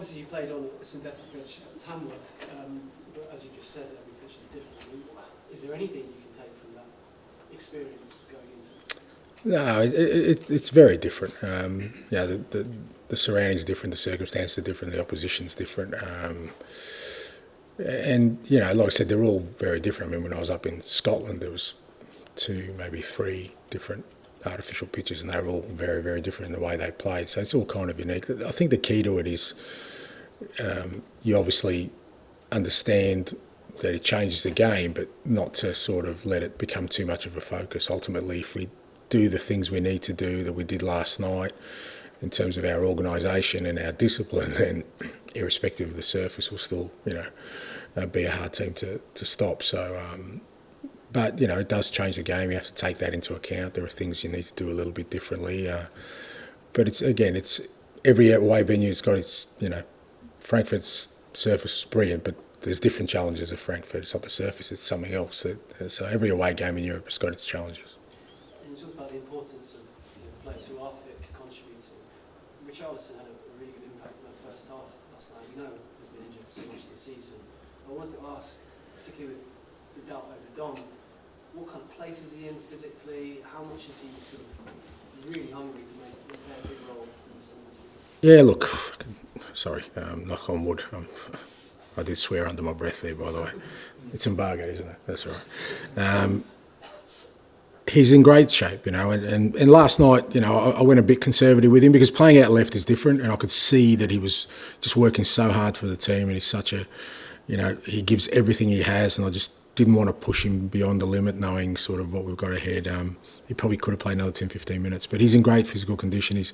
obviously you played on a synthetic pitch at Tamworth, but as you just said, every pitch is different. I mean, is there anything you can take from that experience going into? No, it's very different. The surroundings are different, the circumstances are different, the opposition's different. And, like I said, they're all very different. I mean, when I was up in Scotland, there was 2, maybe 3 different artificial pitches, and they were all very, very different in the way they played. So it's all kind of unique. I think the key to it is you obviously understand that it changes the game, but not to sort of let it become too much of a focus. Ultimately, if we do the things we need to do that we did last night in terms of our organisation and our discipline, then irrespective of the surface, we'll still, be a hard team to stop. So, but, it does change the game. You have to take that into account. There are things you need to do a little bit differently. But it's every away venue's got its, Frankfurt's surface is brilliant, but there's different challenges at Frankfurt. It's not the surface, it's something else. So every away game in Europe has got its challenges. And you talked about the importance of players who are fit, contributing. Richarlison had a really good impact in that first half last night. We know he's been injured for so much this season. I wanted to ask, particularly with the doubt over Dom, what kind of place is he in physically? How much is he sort of really hungry to play a big role in this season? Yeah, look, sorry, knock on wood. I did swear under my breath there, by the way. It's embargoed, isn't it? That's all right. He's in great shape, and last night, I went a bit conservative with him because playing out left is different, and I could see that he was just working so hard for the team, and he's such a, he gives everything he has, and I just didn't want to push him beyond the limit, knowing sort of what we've got ahead. He probably could have played another 10, 15 minutes, but he's in great physical condition. He's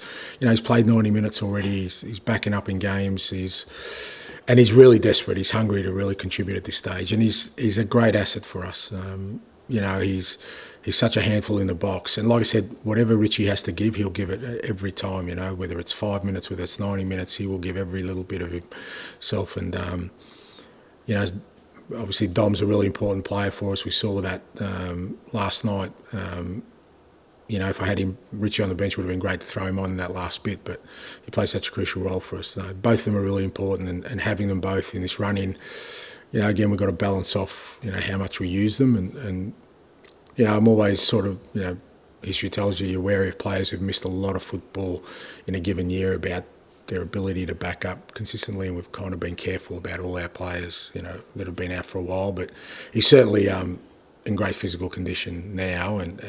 played 90 minutes already. He's backing up in games. And he's really desperate. He's hungry to really contribute at this stage, and he's a great asset for us. He's such a handful in the box, and like I said, whatever Richie has to give, he'll give it every time. Whether it's 5 minutes, whether it's 90 minutes, he will give every little bit of himself. And obviously Dom's a really important player for us. We saw that last night. If I had Richie on the bench, it would have been great to throw him on in that last bit, but he plays such a crucial role for us. Both of them are really important, and having them both in this run-in, again, we've got to balance off, how much we use them. And I'm always sort of, history tells you're wary of players who've missed a lot of football in a given year about their ability to back up consistently, and we've kind of been careful about all our players, that have been out for a while. But he's certainly in great physical condition now, and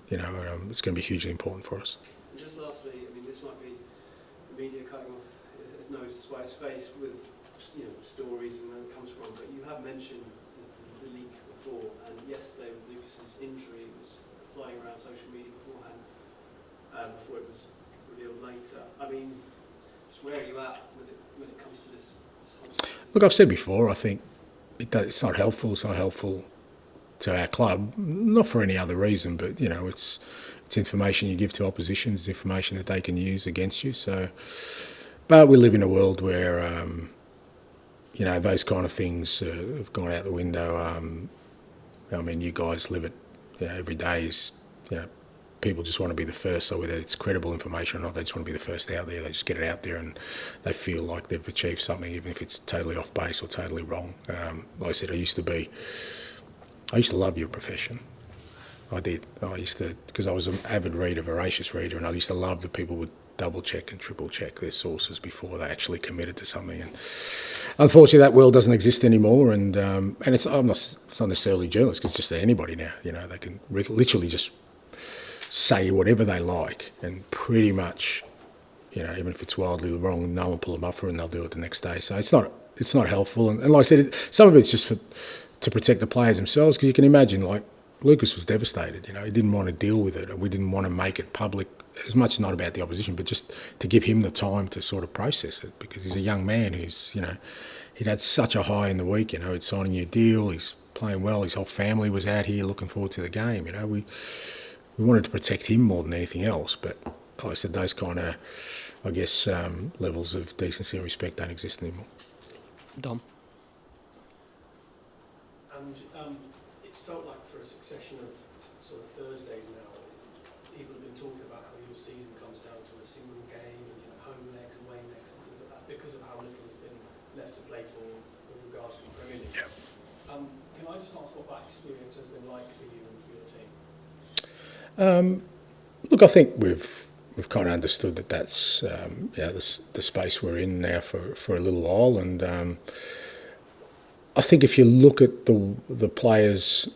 it's going to be hugely important for us. And just lastly, this might be the media cutting off his nose to spite his face with stories and where it comes from, but you have mentioned the leak before, and yesterday with Lucas's injury, it was flying around social media beforehand, before it was revealed later. Just where are you at when it comes to this whole thing? Look, I've said before, I think it's not helpful. It's not helpful to our club, not for any other reason, but it's information you give to opposition, it's information that they can use against you. So, but we live in a world where those kind of things have gone out the window. You guys live it every day. People just want to be the first, so whether it's credible information or not, they just want to be the first out there. They just get it out there, and they feel like they've achieved something, even if it's totally off base or totally wrong. Like I said, I used to love your profession. I did. Because I was an avid reader, voracious reader, and I used to love that people would double check and triple check their sources before they actually committed to something. And unfortunately, that world doesn't exist anymore. And it's not necessarily journalists, because it's just anybody now. They can literally just say whatever they like, and pretty much, even if it's wildly wrong, no one will pull them up for it, and they'll do it the next day. So it's not helpful. And like I said, some of it's just to protect the players themselves, because you can imagine, like, Lucas was devastated. He didn't want to deal with it, and we didn't want to make it public, as much not about the opposition, but just to give him the time to sort of process it, because he's a young man who's, he'd had such a high in the week. He'd signed a new deal, he's playing well, his whole family was out here looking forward to the game. We wanted to protect him more than anything else, but like I said, those kind of, levels of decency and respect don't exist anymore. Dom? And it's felt like for a succession of sort of Thursdays now, people have been talking about how your season comes down to a single game, and home legs, away legs, because of how little has I just ask what that experience has been like for you and for your team? Look, I think we've kind of understood that that's the space we're in now for a little while, and I think if you look at the players'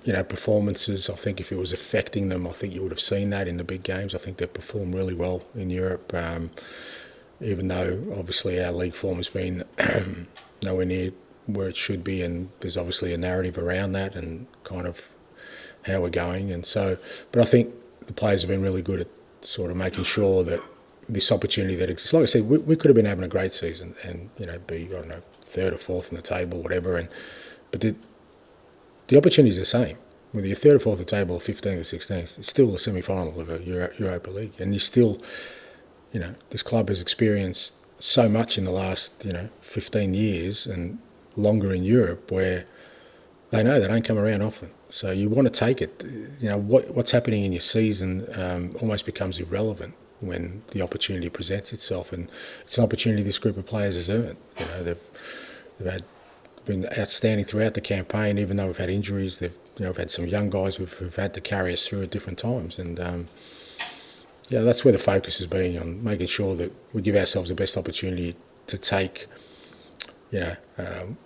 performances, I think if it was affecting them, I think you would have seen that in the big games. I think they've performed really well in Europe, even though obviously our league form has been nowhere near where it should be, and there's obviously a narrative around that and kind of how we're going. And so, but I think the players have been really good at sort of making sure that this opportunity that exists. Like I said, we could have been having a great season and be, I don't know, third or fourth in the table, whatever. But the opportunity is the same. Whether you're third or fourth in the table or 15th or 16th, it's still the semi-final of a Europa League. And you still, this club has experienced so much in the last, 15 years and longer in Europe where they know they don't come around often. So you want to take it. What's happening in your season almost becomes irrelevant when the opportunity presents itself, and it's an opportunity this group of players has earned. They've been outstanding throughout the campaign, even though we've had injuries. We've had some young guys who've had to carry us through at different times, and that's where the focus has been, on making sure that we give ourselves the best opportunity to take,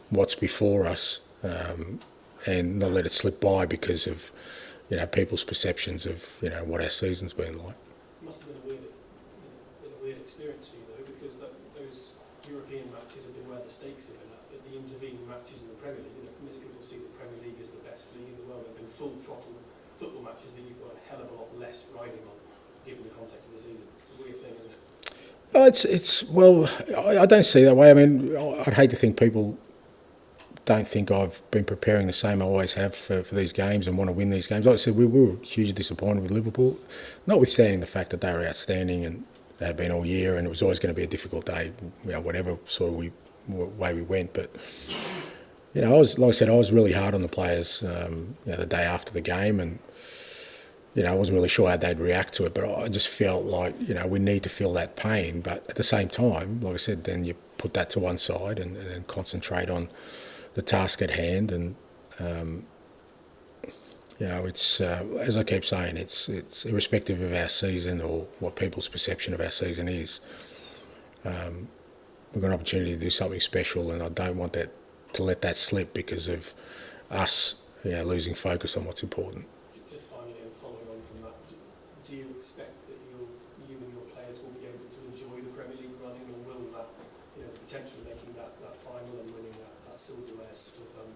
what's before us, and not let it slip by because of, people's perceptions of, what our season's been like. It must have been a weird experience for you though, because those European matches have been where the stakes are, and the intervening matches in the Premier League. Many people see the Premier League as the best league in the world. They've been full throttle football matches that you've got a hell of a lot less riding on, given the context of the season. It's a weird thing, isn't it? Well, I don't see it that way. I mean, I'd hate to think people don't think I've been preparing the same I always have for these games and want to win these games. Like I said, we were hugely disappointed with Liverpool, notwithstanding the fact that they were outstanding and they have been all year, and it was always going to be a difficult day, whatever sort of way we went. But I was really hard on the players, the day after the game, and I wasn't really sure how they'd react to it. But I just felt like we need to feel that pain, but at the same time, like I said, then you put that to one side and then concentrate on the task at hand. And it's as I keep saying, it's irrespective of our season or what people's perception of our season is. We've got an opportunity to do something special, and I don't want to let that slip because of us losing focus on what's important. Just finally, and following on from that, do you expect that you and your players will be able to enjoy the Premier League running, or will that, potentially making that final and winning that silverware sort of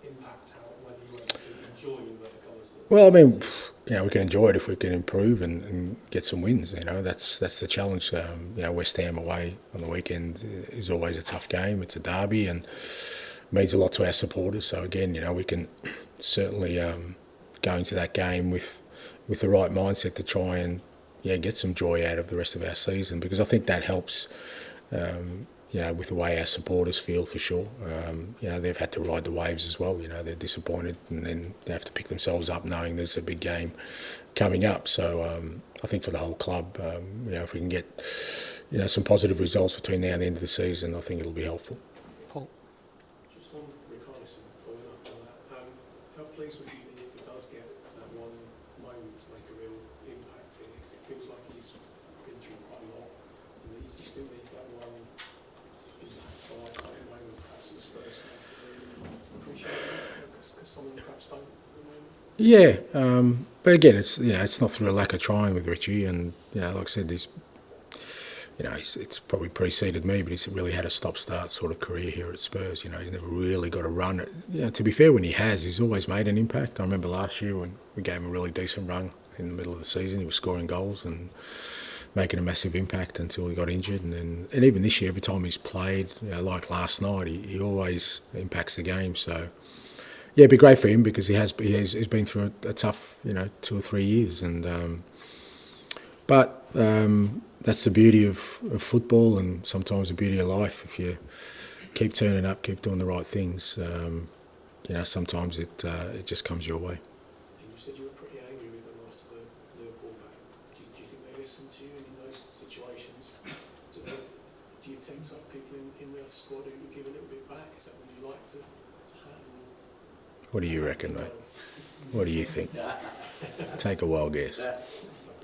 impact whether you want to enjoy the colours? Well, I mean, we can enjoy it if we can improve and get some wins. That's the challenge. West Ham away on the weekend is always a tough game. It's a derby and means a lot to our supporters. So again, we can certainly go into that game with the right mindset to try and get some joy out of the rest of our season, because I think that helps. With the way our supporters feel, for sure. They've had to ride the waves as well. They're disappointed, and then they have to pick themselves up knowing there's a big game coming up. So I think for the whole club, if we can get some positive results between now and the end of the season, I think it'll be helpful. Paul? Just on Richarlison, following up on that, how pleased would you be if he does get that one moment to make a real impact in it? Because it feels like he's been through quite a lot, and he still needs that one impact moment, perhaps the Spurs fans to really appreciate it, because some of them perhaps don't at the moment. Yeah, but again, it's not through a lack of trying with Richie, and like I said, it's probably preceded me, but he's really had a stop-start sort of career here at Spurs. He's never really got a run. To be fair, when he has, he's always made an impact. I remember last year when we gave him a really decent run in the middle of the season, he was scoring goals and making a massive impact until he got injured. And even this year, every time he's played, like last night, he always impacts the game. So it'd be great for him, because he's been through a tough 2 or 3 years, and but that's the beauty of football, and sometimes the beauty of life. If you keep turning up, keep doing the right things, sometimes it just comes your way. And you said you were pretty angry with them after the Liverpool game. Do you think they listen to you in those situations? Do you tend to have people in their squad who give a little bit back? Is that what you like to have? What do you reckon, mate? What do you think? Take a wild guess.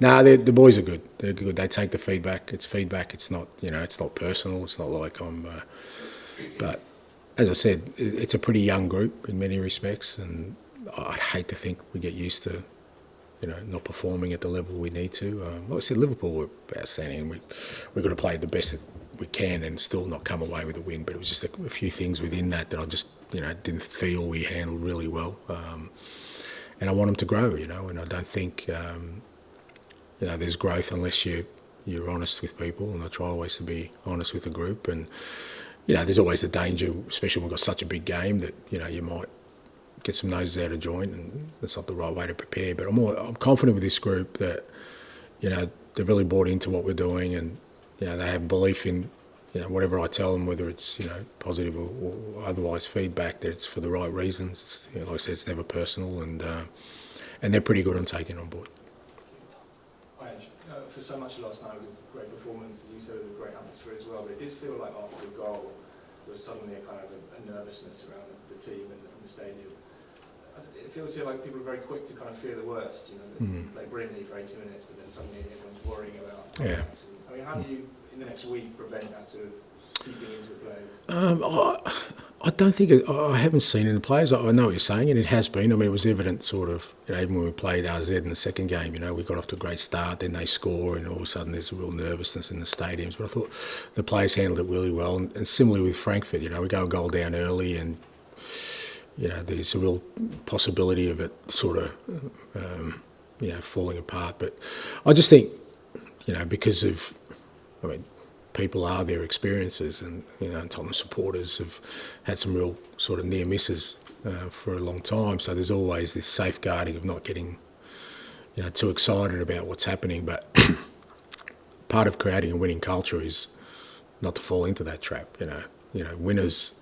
No, the boys are good. They're good. They take the feedback. It's feedback. It's not, it's not personal. It's not like I'm. But as I said, it's a pretty young group in many respects, and I'd hate to think we get used to, not performing at the level we need to. Like I said, Liverpool were outstanding. We've got to play the best that we can and still not come away with a win. But it was just a few things within that I just, didn't feel we handled really well. And I want them to grow, and I don't think, there's growth unless you're honest with people. And I try always to be honest with the group. And, there's always the danger, especially when we've got such a big game, that, you might get some noses out of joint, and that's not the right way to prepare. But I'm confident with this group that, they're really bought into what we're doing, and, they have belief in, whatever I tell them, whether it's, positive or otherwise feedback, that it's for the right reasons. It's, like I said, it's never personal, and they're pretty good on taking it on board. Ange, for so much of last night, it was a great performance, as you said, it was a great atmosphere as well, but it did feel like after the goal, there was suddenly a kind of a nervousness around the team and the stadium. It feels here like people are very quick to kind of fear the worst, like brilliantly for 80 minutes, but then suddenly everyone's worrying about. Yeah. I mean, how do you, in the next week, prevent that sort of seeping into the players? I don't think I haven't seen it in the players. I know what you're saying, and it has been. I mean, it was evident, sort of, even when we played RZ in the second game. We got off to a great start, then they score, and all of a sudden there's a real nervousness in the stadiums. But I thought the players handled it really well, and similarly with Frankfurt. We go a goal down early, and there's a real possibility of it sort of, falling apart. But I just think, because of, people are their experiences, and Tottenham supporters have had some real sort of near misses for a long time. So there's always this safeguarding of not getting, too excited about what's happening. But part of creating a winning culture is not to fall into that trap. Winners,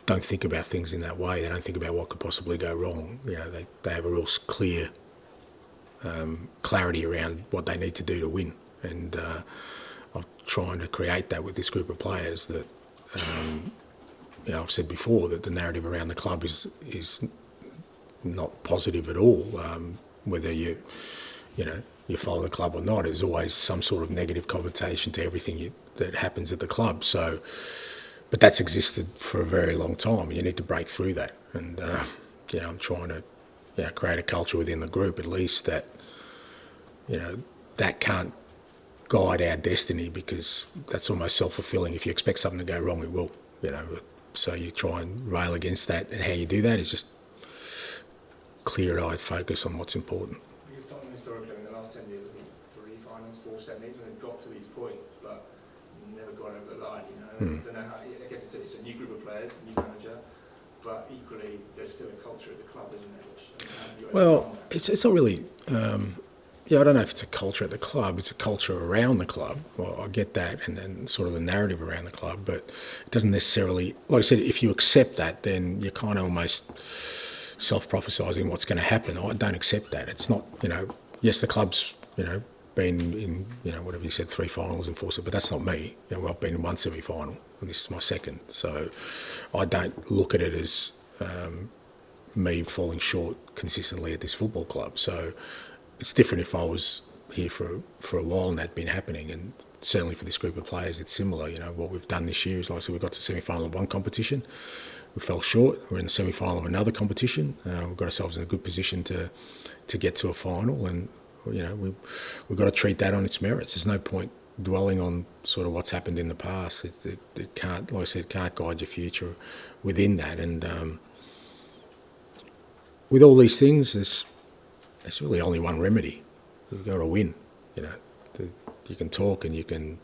don't think about things in that way. They don't think about what could possibly go wrong. They have a real clear clarity around what they need to do to win, and I'm trying to create that with this group of players. That I've said before that the narrative around the club is not positive at all. Whether you follow the club or not, there's always some sort of negative connotation to everything that happens at the club. So. But that's existed for a very long time, and you need to break through that. And I'm trying to create a culture within the group, at least, that that can't guide our destiny, because that's almost self-fulfilling. If you expect something to go wrong, it will. So you try and rail against that, and how you do that is just clear-eyed focus on what's important. Because Tottenham historically, in the last 10 years, I think 3 finals, 4 semis, when they've got to these points, but never got over the line. I don't know how. I guess it's a new group of players, a new manager, but equally there's still a culture at the club, isn't there? Well, it's not really. I don't know if it's a culture at the club. It's a culture around the club. Well, I get that, and then sort of the narrative around the club, but it doesn't necessarily. Like I said, if you accept that, then you're kind of almost self-prophesising what's going to happen. I don't accept that. It's not. Yes, the club's. Been in, whatever you said, 3 finals and 4, but that's not me. I've been in 1 semi-final, and this is my second. So I don't look at it as me falling short consistently at this football club. So it's different if I was here for a while and that'd been happening. And certainly for this group of players, it's similar. What we've done this year is, like I said, we got to semi-final of one competition. We fell short. We're in the semi-final of another competition. We've got ourselves in a good position to get to a final, and we've got to treat that on its merits. There's no point dwelling on sort of what's happened in the past. It can't, like I said, can't guide your future within that. And with all these things, there's really only one remedy. You've got to win. You can talk and you can,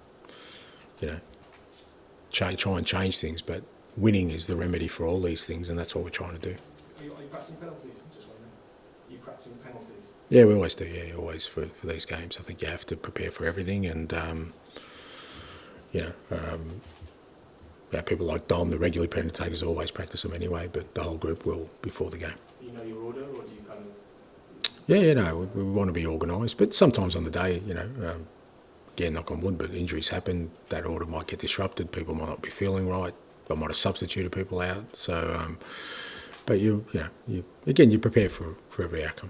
try and change things, but winning is the remedy for all these things, and that's what we're trying to do. Are you practicing penalties? Just wondering. Are you practicing penalties? Yeah, we always do. Yeah, always for these games. I think you have to prepare for everything, and people like Dom, the regular penalty takers, always practice them anyway. But the whole group will before the game. You know your order, or do you kind of? Yeah, we want to be organised, but sometimes on the day, again, knock on wood, but injuries happen. That order might get disrupted. People might not be feeling right. I might have substituted people out. So, But you prepare for every outcome.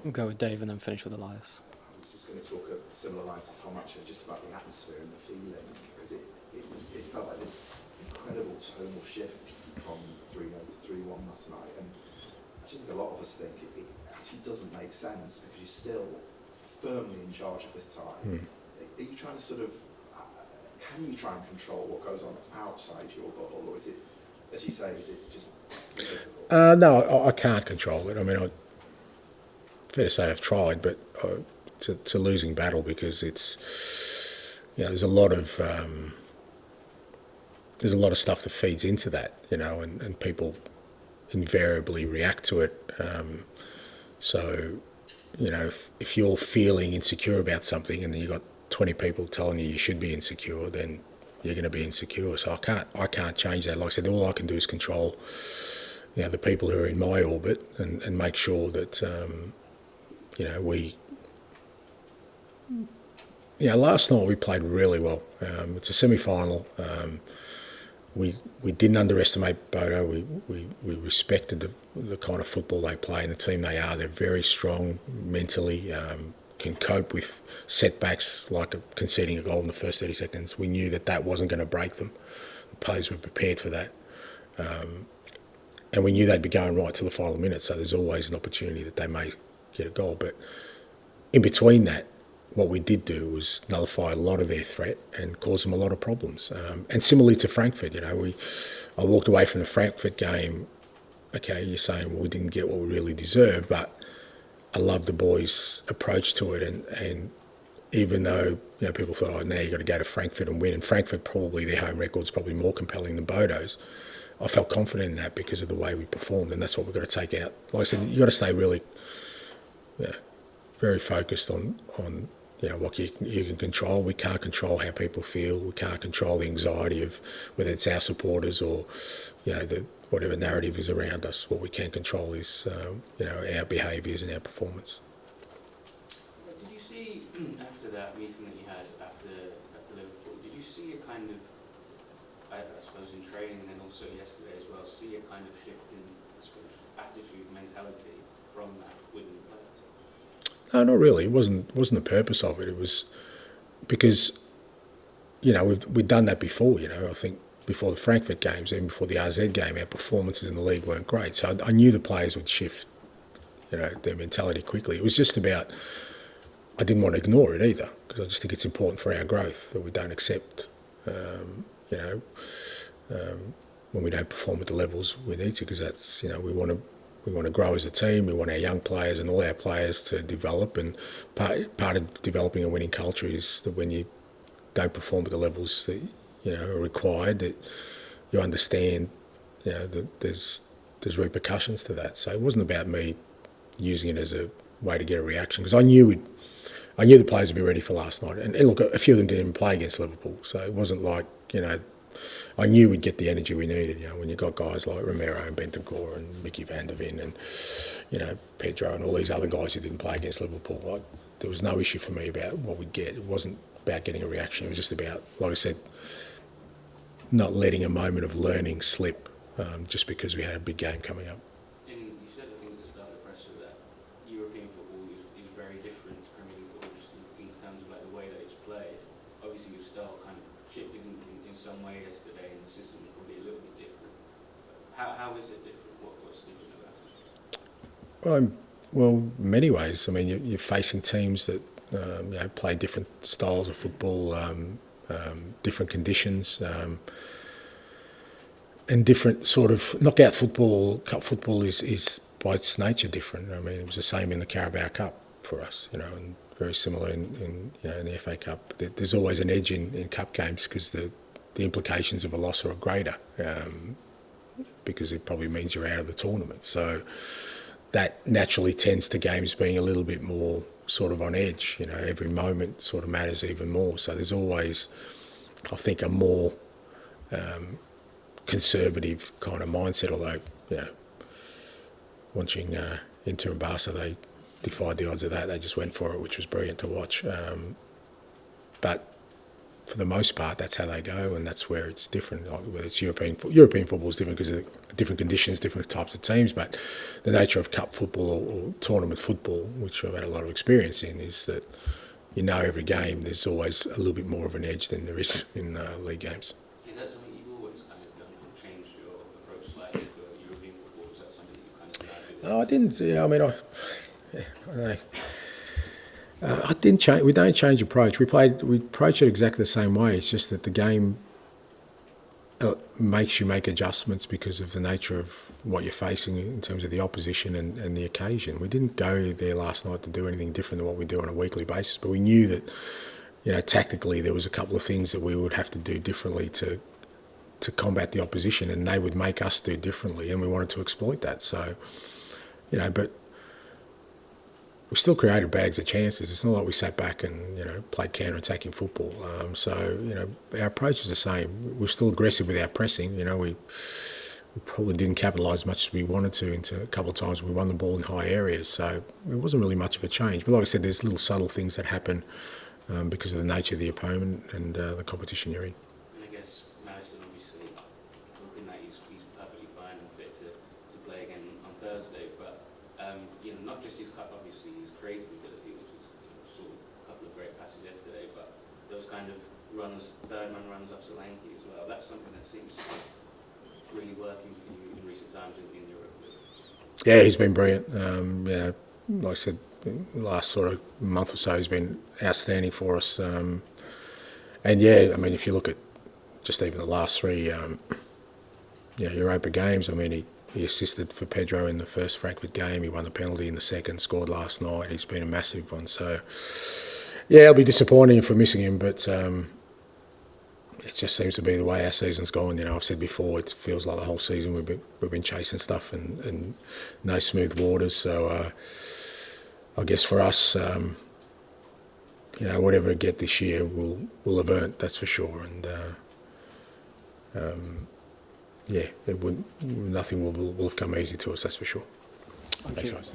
We'll go with Dave and then finish with Elias. I was just going to talk a similar lines to Tom actually, just about the atmosphere and the feeling, because it felt like this incredible tonal shift from 3-0 to 3-1 last night, and I just think a lot of us think it actually doesn't make sense because you're still firmly in charge at this time. Are you trying to sort of, can you try and control what goes on outside your bubble, or is it, as you say, is it just difficult? No, I can't control it. I mean, fair to say I've tried, but it's a losing battle because it's, there's a lot of stuff that feeds into that, and people invariably react to it. So, if you're feeling insecure about something and then you've got 20 people telling you should be insecure, then you're going to be insecure. So I can't change that. Like I said, all I can do is control, the people who are in my orbit and make sure that, last night we played really well. It's a semi-final. We didn't underestimate Bodo. We respected the kind of football they play and the team they are. They're very strong mentally, can cope with setbacks like conceding a goal in the first 30 seconds. We knew that wasn't going to break them. The players were prepared for that. And we knew they'd be going right to the final minute, so there's always an opportunity that they may get a goal. But in between that, what we did do was nullify a lot of their threat and cause them a lot of problems. And similarly to Frankfurt, I walked away from the Frankfurt game, okay, you're saying, well, we didn't get what we really deserved, but I love the boys' approach to it. And even though, people thought, now you've got to go to Frankfurt and win, and Frankfurt probably, their home record's probably more compelling than Bodo's, I felt confident in that because of the way we performed, and that's what we've got to take out. Like I said, you've got to stay really very focused on what you can control. We can't control how people feel. We can't control the anxiety of whether it's our supporters or whatever narrative is around us. What we can control is our behaviours and our performance. Did you see after that meeting that you had after Liverpool? Did you see a kind of, I suppose, in training and then also yesterday as well, see a kind of shift in, I suppose, attitude, mentality from that within the players? No, not really. It wasn't the purpose of it. It was because, we'd done that before. I think before the Frankfurt games, even before the RZ game, our performances in the league weren't great. So I knew the players would shift, their mentality quickly. It was just about, I didn't want to ignore it either, because I just think it's important for our growth that we don't accept, when we don't perform at the levels we need to, because that's, we want to grow as a team. We want our young players and all our players to develop, and part of developing a winning culture is that when you don't perform at the levels that are required, that you understand that there's repercussions to that. So it wasn't about me using it as a way to get a reaction, because I knew the players would be ready for last night. And look, a few of them didn't even play against Liverpool, so it wasn't like I knew we'd get the energy we needed. When you got guys like Romero and Bentancur and Mickey van der Ven and Pedro and all these other guys who didn't play against Liverpool, there was no issue for me about what we'd get. It wasn't about getting a reaction. It was just about, like I said, not letting a moment of learning slip just because we had a big game coming up. And you said, I think at the start of the press, that European football is very different to Premier League football, just in terms of the way that it's played. Obviously, your style kind of shifted in some way yesterday, and the system is probably a little bit different. How is it different? What's different about it? Well, many ways. I mean, you're facing teams that play different styles of football, different conditions, and different sort of knockout football. Cup football is by its nature different. I mean, it was the same in the Carabao Cup for us, and very similar in the FA Cup. There's always an edge in cup games because the implications of a loss are greater, because it probably means you're out of the tournament. So that naturally tends to games being a little bit more sort of on edge. Every moment sort of matters even more. So there's always, I think, a more conservative kind of mindset. Although, watching Inter and Barca, they defied the odds of that. They just went for it, which was brilliant to watch. But for the most part, that's how they go, and that's where it's different. Like whether it's European football is different because of different conditions, different types of teams. But the nature of cup football or tournament football, which I've had a lot of experience in, is that you know every game there's always a little bit more of an edge than there is in league games. Is that something you've always kind of done to change your approach slightly for European football? Is that something you kind of No, I didn't. Yeah, I mean, I didn't change. We don't change approach. We approach it exactly the same way. It's just that the game makes you make adjustments because of the nature of what you're facing in terms of the opposition and the occasion. We didn't go there last night to do anything different than what we do on a weekly basis, but we knew that, you know, tactically there was a couple of things that we would have to do differently to combat the opposition, and they would make us do differently, and we wanted to exploit that. So, you know, but we still created bags of chances. It's not like we sat back and, you know, played counter-attacking football. So, you know, our approach is the same. We're still aggressive with our pressing. You know, we probably didn't capitalise as much as we wanted to. Into a couple of times we won the ball in high areas. So it wasn't really much of a change. But like I said, there's little subtle things that happen because of the nature of the opponent and the competition you're in. And I guess Madison, obviously, hoping that he's perfectly fine and fit to play again on Thursday. But you know, not just his cup, obviously, his creative ability, which was, you know, saw a couple of great passes yesterday, but those kind of runs, third man runs off Solanke as well. That's something that seems to be really working for you in recent times in Europe. Yeah, he's been brilliant. Yeah, like I said, the last sort of month or so he's been outstanding for us. And yeah, I mean, if you look at just even the last three, you know, Europa games, I mean, he assisted for Pedro in the first Frankfurt game. He won the penalty in the second, scored last night. He's been a massive one. So, yeah, it'll be disappointing if we're missing him, but it just seems to be the way our season's gone. You know, I've said before, it feels like the whole season we've been chasing stuff and no smooth waters. So I guess for us, you know, whatever we get this year, we'll have earned, that's for sure. And yeah, nothing will have come easy to us, that's for sure. Thanks, guys.